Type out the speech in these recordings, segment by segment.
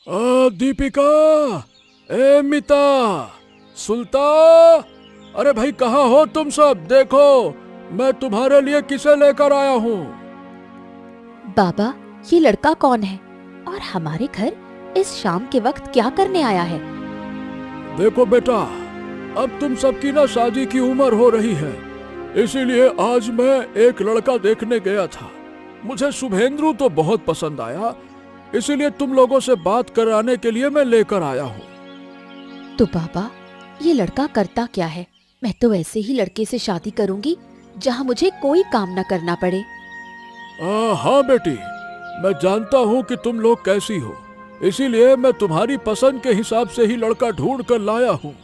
दीपिका, ए मिता, सुल्ता, अरे भाई कहाँ हो तुम सब? देखो मैं तुम्हारे लिए किसे लेकर आया हूँ। बाबा, ये लड़का कौन है और हमारे घर इस शाम के वक्त क्या करने आया है? देखो बेटा, अब तुम सबकी ना शादी की उम्र हो रही है, इसीलिए आज मैं एक लड़का देखने गया था। मुझे शुभेंद्रू तो बहुत पसंद आया, इसीलिए तुम लोगों से बात कराने के लिए मैं लेकर आया हूँ। तो बाबा, ये लड़का करता क्या है? मैं तो ऐसे ही लड़के से शादी करूंगी जहाँ मुझे कोई काम न करना पड़े। हाँ बेटी, मैं जानता हूँ कि तुम लोग कैसी हो, इसीलिए मैं तुम्हारी पसंद के हिसाब से ही लड़का ढूंढ कर लाया हूँ।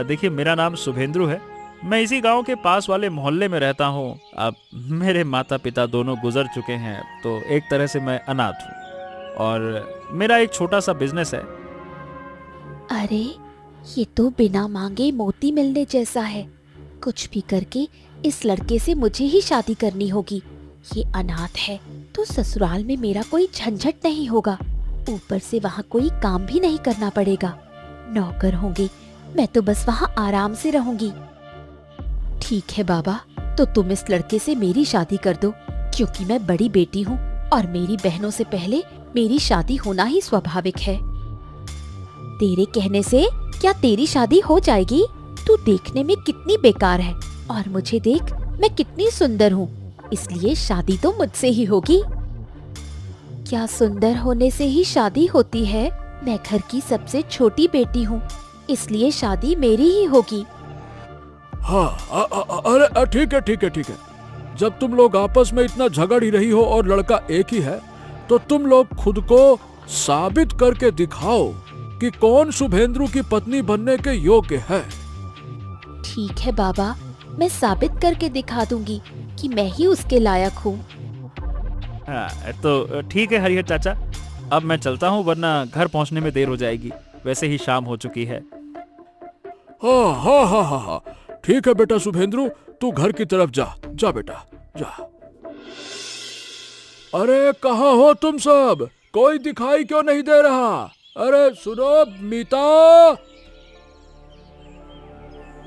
देखिए, मेरा नाम शुभेंद्रू है। मैं इसी गांव के पास वाले मोहल्ले में रहता हूँ। अब मेरे माता पिता दोनों गुजर चुके हैं, तो एक तरह से मैं अनाथ हूँ और मेरा एक छोटा सा बिजनेस है। अरे, ये तो बिना मांगे मोती मिलने जैसा है। कुछ भी करके इस लड़के से मुझे ही शादी करनी होगी। ये अनाथ है तो ससुराल में मेरा कोई झंझट नहीं होगा, ऊपर से वहाँ कोई काम भी नहीं करना पड़ेगा। नौकर होंगे, मैं तो बस वहाँ आराम से रहूंगी। ठीक है बाबा, तो तुम इस लड़के से मेरी शादी कर दो, क्योंकि मैं बड़ी बेटी हूँ और मेरी बहनों से पहले मेरी शादी होना ही स्वाभाविक है। तेरे कहने से क्या तेरी शादी हो जाएगी? तू देखने में कितनी बेकार है और मुझे देख, मैं कितनी सुंदर हूँ, इसलिए शादी तो मुझसे ही होगी। क्या सुंदर होने से ही शादी होती है? मैं घर की सबसे छोटी बेटी हूँ, इसलिए शादी मेरी ही होगी। हाँ, अरे ठीक है ठीक है ठीक है। जब तुम लोग आपस में इतना झगड़ ही रही हो और लड़का एक ही है, तो तुम लोग खुद को साबित करके दिखाओ कि कौन शुभेंद्रू की पत्नी बनने के योग्य है। ठीक है बाबा, मैं साबित करके दिखा दूंगी कि मैं ही उसके लायक हूँ। हाँ, तो ठीक है हरिहर चाचा, अब मैं चलता हूँ, वरना घर पहुँचने में देर हो जाएगी। वैसे ही शाम हो चुकी है। हाँ हाँ हाँ हाँ हाँ, ठीक है बेटा शुभेंद्रू, तू घर की तरफ जा, जा बेटा जा। अरे कहाँ हो तुम सब? कोई दिखाई क्यों नहीं दे रहा? अरे सुनो मीता।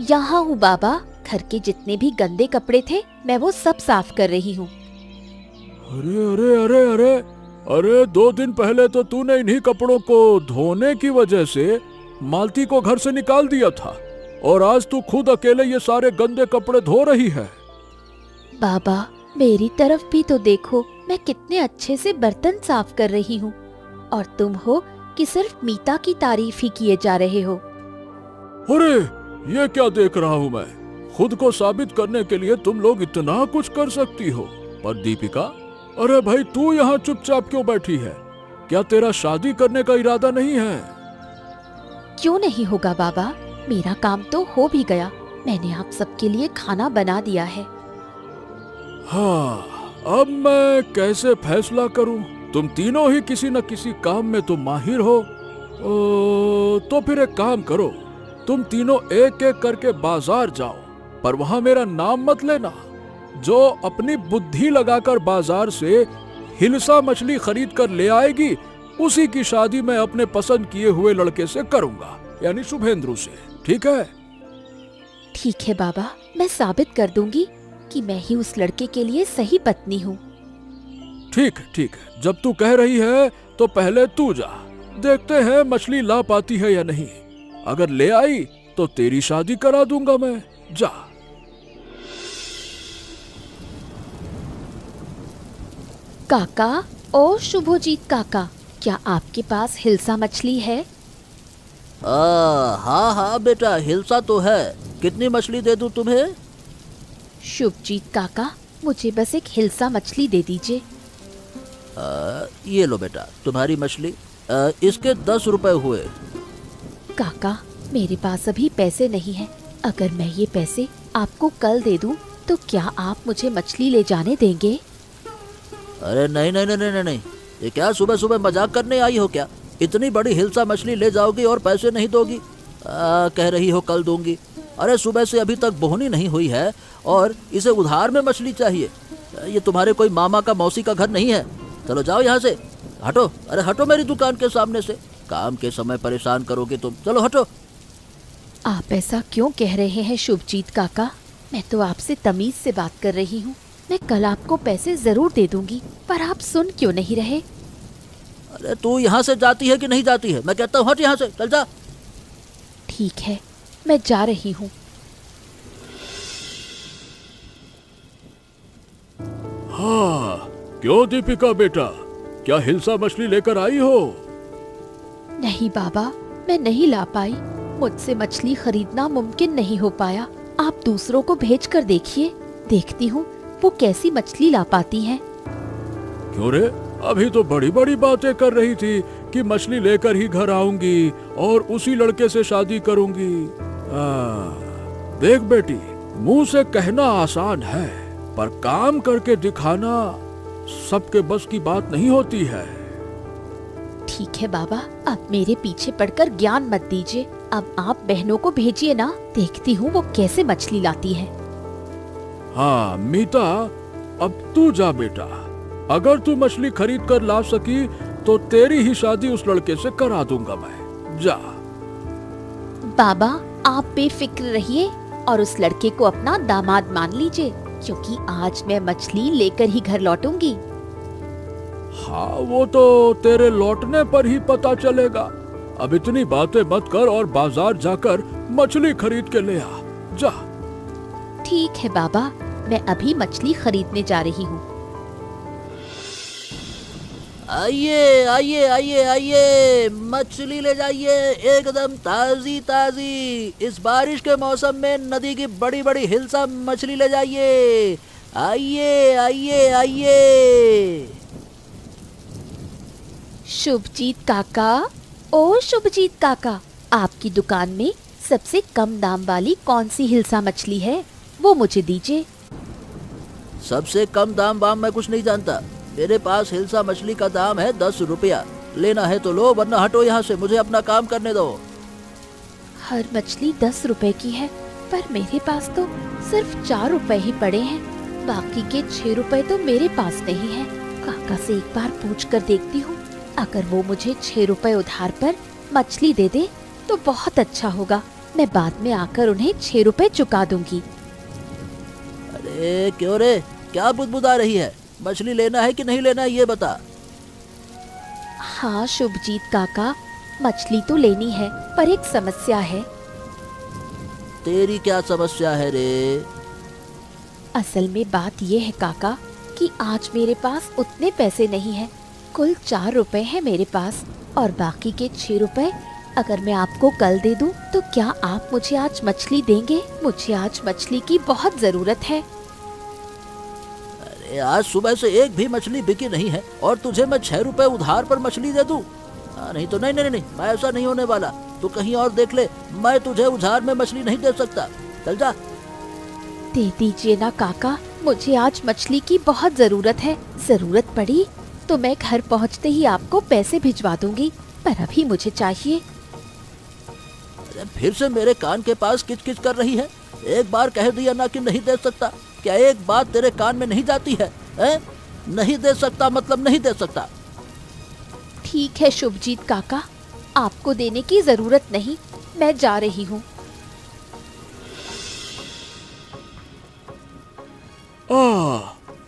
यहाँ हूँ बाबा, घर के जितने भी गंदे कपड़े थे मैं वो सब साफ कर रही हूँ। अरे अरे अरे अरे अरे, 2 दिन पहले तो तूने इन्हीं कपड़ों को धोने की वजह से मालती को घर से निकाल दिया था, और आज तू खुद अकेले ये सारे गंदे कपड़े धो रही है। बाबा, मेरी तरफ भी तो देखो, मैं कितने अच्छे से बर्तन साफ कर रही हूँ, और तुम हो कि सिर्फ मीता की तारीफ ही किए जा रहे हो। अरे ये क्या देख रहा हूँ मैं? खुद को साबित करने के लिए तुम लोग इतना कुछ कर सकती हो, पर दीपिका, अरे भाई तू यहाँ चुपचाप क्यों बैठी है? क्या तेरा शादी करने का इरादा नहीं है? क्यों नहीं होगा बाबा, मेरा काम तो हो भी गया। मैंने आप सबके लिए खाना बना दिया है। हाँ, अब मैं कैसे फैसला करूं? तुम तीनों ही किसी न किसी काम में तो माहिर हो। तो फिर एक काम करो, तुम तीनों एक एक करके बाजार जाओ, पर वहां मेरा नाम मत लेना। जो अपनी बुद्धि लगाकर बाजार से हिलसा मछली खरीद कर ले आएगी, उसी की शादी मैं अपने पसंद किए हुए लड़के से करूंगा, यानी शुभेंद्रू से। ठीक है? ठीक है बाबा, मैं साबित कर दूंगी कि मैं ही उस लड़के के लिए सही पत्नी हूँ। ठीक ठीक, जब तू कह रही है तो पहले तू जा, देखते हैं मछली ला पाती है या नहीं। अगर ले आई तो तेरी शादी करा दूंगा मैं। जा। काका, ओ शुभोजीत काका, क्या आपके पास हिलसा मछली है? हाँ हाँ बेटा, हिलसा तो है। कितनी मछली दे दूं तुम्हें? शुभजीत काका, मुझे बस एक हिलसा मछली दे दीजिए। ये लो बेटा तुम्हारी मछली। इसके 10 रुपए हुए। काका, मेरे पास अभी पैसे नहीं हैं। अगर मैं ये पैसे आपको कल दे दूं, तो क्या आप मुझे मछली ले जाने देंगे? अरे नहीं नहीं नहीं नहीं नहीं, ये क्या सुबह सुबह मजाक करने आई हो क्या? इतनी बड़ी हिलसा मछली ले जाओगी और पैसे नहीं दोगी? कह रही हो कल दूंगी। अरे सुबह से अभी तक बोहनी नहीं हुई है और इसे उधार में मछली चाहिए। ये तुम्हारे कोई मामा का मौसी का घर नहीं है। चलो जाओ यहाँ से। हटो, अरे हटो मेरी दुकान के सामने से, काम के समय परेशान करोगे तुम, चलो हटो। आप ऐसा क्यों कह रहे हैं शुभजीत काका? मैं तो आपसे तमीज से बात कर रही हूँ। मैं कल आपको पैसे जरूर दे दूंगी, पर आप सुन क्यों नहीं रहे? अरे तू यहाँ से जाती है कि नहीं जाती है? मैं कहता हूँ हट यहाँ से, चल जा। ठीक है, मैं जा रही हूँ। हाँ, क्यों दीपिका बेटा, क्या हिलसा मछली लेकर आई हो? नहीं बाबा, मैं नहीं ला पाई। मुझसे मछली खरीदना मुमकिन नहीं हो पाया। आप दूसरों को भेज कर देखिए, देखती हूँ वो कैसी मछली ला पाती हैं। क्यों रे, अभी तो बड़ी बड़ी बातें कर रही थी कि मछली लेकर ही घर आऊंगी और उसी लड़के से शादी करूंगी। देख बेटी, मुंह से कहना आसान है, पर काम करके दिखाना सबके बस की बात नहीं होती है। ठीक है बाबा, अब मेरे पीछे पड़कर ज्ञान मत दीजिए। अब आप बहनों को भेजिए ना, देखती हूँ वो कैसे मछली लाती है। हाँ मीता, अब तू जा बेटा। अगर तू मछली खरीद कर ला सकी तो तेरी ही शादी उस लड़के से करा दूंगा मैं। जा। बाबा, आप बेफिक्र रहिए और उस लड़के को अपना दामाद मान लीजिए, क्योंकि आज मैं मछली लेकर ही घर लौटूंगी। हाँ, वो तो तेरे लौटने पर ही पता चलेगा। अब इतनी बातें मत कर और बाजार जाकर मछली खरीद के ले आ, जा। ठीक है बाबा, मैं अभी मछली खरीदने जा रही हूँ। आइए आइए आइए आइए, मछली ले जाइए, एकदम ताजी ताजी। इस बारिश के मौसम में नदी की बड़ी बड़ी हिल्सा मछली ले जाइए। आइए आइए आइए। शुभजीत काका, ओ शुभजीत काका, आपकी दुकान में सबसे कम दाम वाली कौन सी हिल्सा मछली है? वो मुझे दीजिए। सबसे कम दाम वाम मैं कुछ नहीं जानता। मेरे पास हिल्सा मछली का दाम है 10 रुपया। लेना है तो लो, वरना हटो यहाँ से, मुझे अपना काम करने दो। हर मछली 10 रुपए की है, पर मेरे पास तो सिर्फ 4 रुपए ही पड़े हैं। बाकी के 6 रुपए तो मेरे पास नहीं है। काका से एक बार पूछ कर देखती हूँ, अगर वो मुझे 6 रुपए उधार पर मछली दे दे तो बहुत अच्छा होगा। मैं बाद में आकर उन्हें 6 रुपए चुका दूंगी। अरे क्यों रे, क्या बुदबुदा रही है? मछली लेना है कि नहीं लेना है ये बता। हाँ शुभजीत काका, मछली तो लेनी है, पर एक समस्या है। तेरी क्या समस्या है रे? असल में बात ये है काका कि आज मेरे पास उतने पैसे नहीं हैं। कुल 4 रुपए है मेरे पास, और बाकी के 6 रुपए अगर मैं आपको कल दे दूं तो क्या आप मुझे आज मछली देंगे? मुझे आज मछली की बहुत जरूरत है। अरे आज सुबह से एक भी मछली बिकी नहीं है और तुझे मैं 6 रुपए उधार पर मछली दे दूं? नहीं तो नहीं नहीं नहीं, मैं ऐसा नहीं होने वाला। तू कहीं और देख ले, मैं तुझे उधार में मछली नहीं दे सकता। चल जा। दे दीजिए ना काका, मुझे आज मछली की बहुत जरूरत है। जरूरत पड़ी तो मैं घर पहुंचते ही आपको पैसे भिजवा दूंगी, पर अभी मुझे चाहिए। अरे फिर से मेरे कान के पास किच किच कर रही है। एक बार कह दिया ना कि नहीं दे सकता, क्या एक बात तेरे कान में नहीं जाती है? नहीं दे सकता मतलब नहीं दे सकता। ठीक है शुभजीत काका, आपको देने की जरूरत नहीं, मैं जा रही हूँ।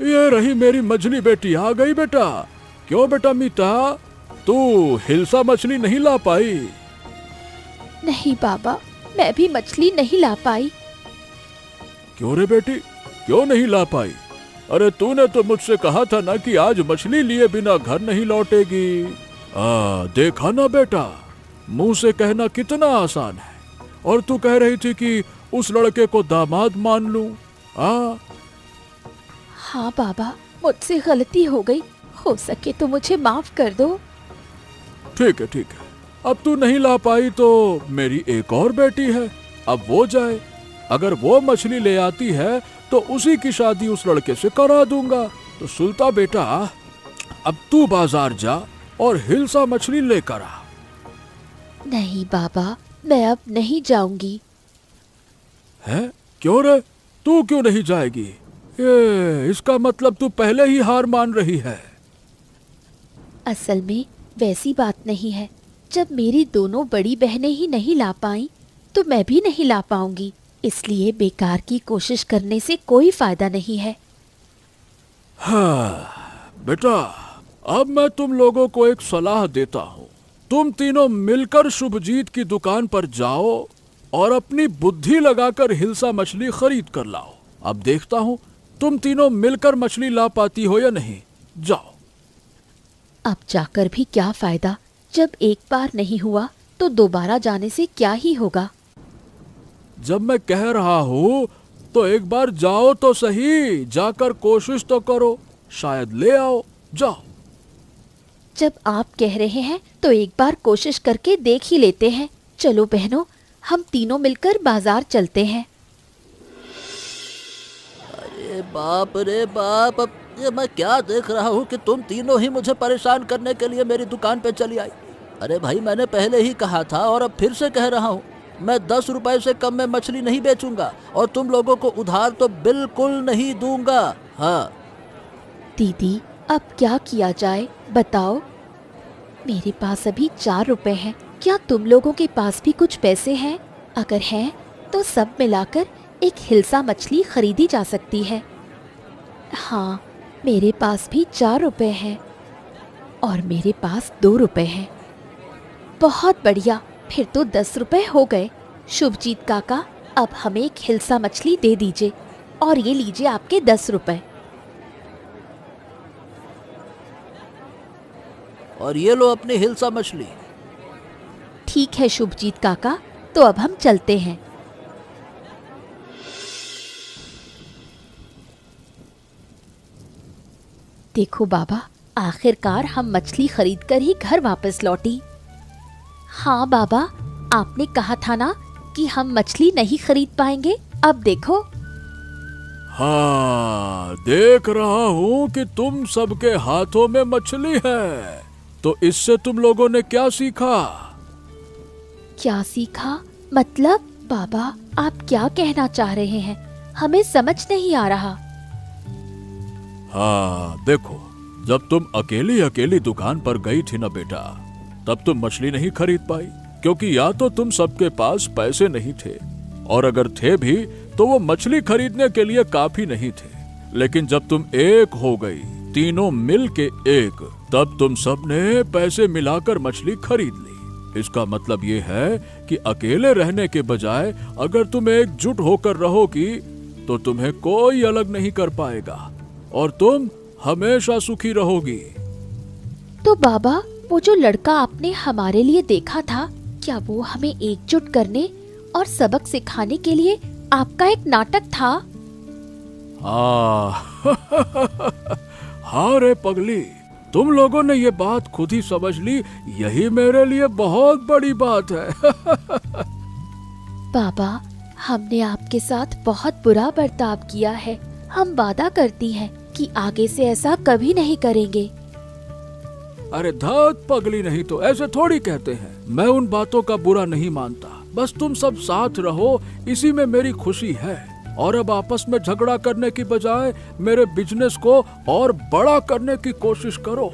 ये रही मेरी मछली बेटी, आ गई बेटा। क्यों बेटा मीता, तू हिल्सा मछली नहीं ला पाई? नहीं बाबा, मैं भी मछली नहीं ला पाई। क्यों रे बेटी, क्यों नहीं ला पाई? अरे तूने तो मुझसे कहा था ना कि आज मछली लिए बिना घर नहीं लौटेगी। देखा ना बेटा, मुंह से कहना कितना आसान है, और तू कह रही थी कि उस लड़के को दामाद मान लूं। हाँ बाबा, मुझसे गलती हो गई, हो सके तो मुझे माफ कर दो। ठीक है ठीक है, अब तू नहीं ला पाई तो मेरी एक और बेटी है, अब वो जाए। अगर वो मछली ले आती है तो उसी की शादी उस लड़के से करा दूंगा। तो सुल्ता बेटा, अब तू बाजार जा और हिल्सा मछली लेकर आ। नहीं बाबा, मैं अब नहीं जाऊंगी। है? क्यों रे, तू क्यों नहीं जाएगी? इसका मतलब तू पहले ही हार मान रही है। असल में वैसी बात नहीं है, जब मेरी दोनों बड़ी बहनें ही नहीं ला पाई तो मैं भी नहीं ला पाऊंगी, इसलिए बेकार की कोशिश करने से कोई फायदा नहीं है। हाँ बेटा, अब मैं तुम लोगों को एक सलाह देता हूँ। तुम तीनों मिलकर शुभजीत की दुकान पर जाओ और अपनी बुद्धि लगाकर हिल्सा मछली खरीद कर लाओ। अब देखता हूँ तुम तीनों मिलकर मछली ला पाती हो या नहीं। जाओ। अब जाकर भी क्या फायदा, जब एक बार नहीं हुआ तो दोबारा जाने से क्या ही होगा। जब मैं कह रहा हूँ तो एक बार जाओ तो सही, जाकर कोशिश तो करो, शायद ले आओ। जाओ। जब आप कह रहे हैं तो एक बार कोशिश करके देख ही लेते हैं। चलो बहनों, हम तीनों मिलकर बाजार चलते हैं। अरे बाप रे बाप, अब ये मैं क्या देख रहा हूँ कि तुम तीनों ही मुझे परेशान करने के लिए मेरी दुकान पे चली आई। अरे भाई, मैंने पहले ही कहा था और अब फिर से कह रहा हूँ, मैं 10 रुपए से कम में मछली नहीं बेचूंगा और तुम लोगों को उधार तो बिल्कुल नहीं दूंगा। हाँ दीदी, अब क्या किया जाए बताओ। मेरे पास अभी 4 रुपए हैं। क्या तुम लोगों के पास भी कुछ पैसे हैं? अगर हैं तो सब मिलाकर एक हिल्सा मछली खरीदी जा सकती है। हाँ, मेरे पास भी 4 रुपए हैं और मेरे पास 2 रुपए हैं। बहुत बढ़िया, फिर तो 10 रुपए हो गए। शुभजीत काका, अब हमें एक हिल्सा मछली दे दीजिए और ये लीजिए आपके 10 रुपए। और ये लो अपनी हिल्सा मछली। ठीक है शुभजीत काका, तो अब हम चलते हैं। देखो बाबा, आखिरकार हम मछली खरीदकर ही घर वापस लौटी। हाँ बाबा, आपने कहा था ना कि हम मछली नहीं खरीद पाएंगे। अब देखो। हाँ, देख रहा हूँ कि तुम सबके हाथों में मछली है। तो इससे तुम लोगों ने क्या सीखा? क्या सीखा मतलब? बाबा, आप क्या कहना चाह रहे हैं? हमें समझ नहीं आ रहा। हाँ देखो, जब तुम अकेली अकेली दुकान पर गई थी ना बेटा, तब तुम मछली नहीं खरीद पाई, क्योंकि या तो तुम सबके पास पैसे नहीं थे और अगर थे भी तो वो मछली खरीदने के लिए काफी नहीं थे। लेकिन जब तुम एक हो गई, तीनों मिल के एक, तब तुम सब ने पैसे मिलाकर मछली खरीद ली। इसका मतलब ये है कि अकेले रहने के बजाय अगर तुम एकजुट होकर रहोगी तो तुम्हें कोई अलग नहीं कर पाएगा और तुम हमेशा सुखी रहोगी। तो बाबा, वो जो लड़का आपने हमारे लिए देखा था, क्या वो हमें एकजुट करने और सबक सिखाने के लिए आपका एक नाटक था? हाँ रे पगली, तुम लोगों ने ये बात खुद ही समझ ली, यही मेरे लिए बहुत बड़ी बात है। बाबा, हमने आपके साथ बहुत बुरा बर्ताव किया है। हम वादा करती हैं कि आगे से ऐसा कभी नहीं करेंगे। अरे धत पगली, नहीं तो ऐसे थोड़ी कहते हैं। मैं उन बातों का बुरा नहीं मानता, बस तुम सब साथ रहो, इसी में मेरी खुशी है। और अब आपस में झगड़ा करने की बजाय मेरे बिजनेस को और बड़ा करने की कोशिश करो।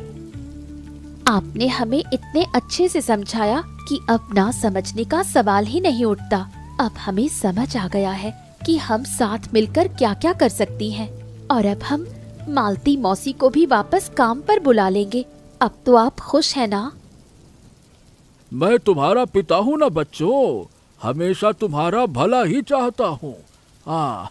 आपने हमें इतने अच्छे से समझाया कि अब ना समझने का सवाल ही नहीं उठता। अब हमें समझ आ गया है कि हम साथ मिलकर क्या क्या कर सकती हैं। और अब हम मालती मौसी को भी वापस काम पर बुला लेंगे। अब तो आप खुश हैं ना? मैं तुम्हारा पिता हूँ ना बच्चों, हमेशा तुम्हारा भला ही चाहता हूँ। हाँ।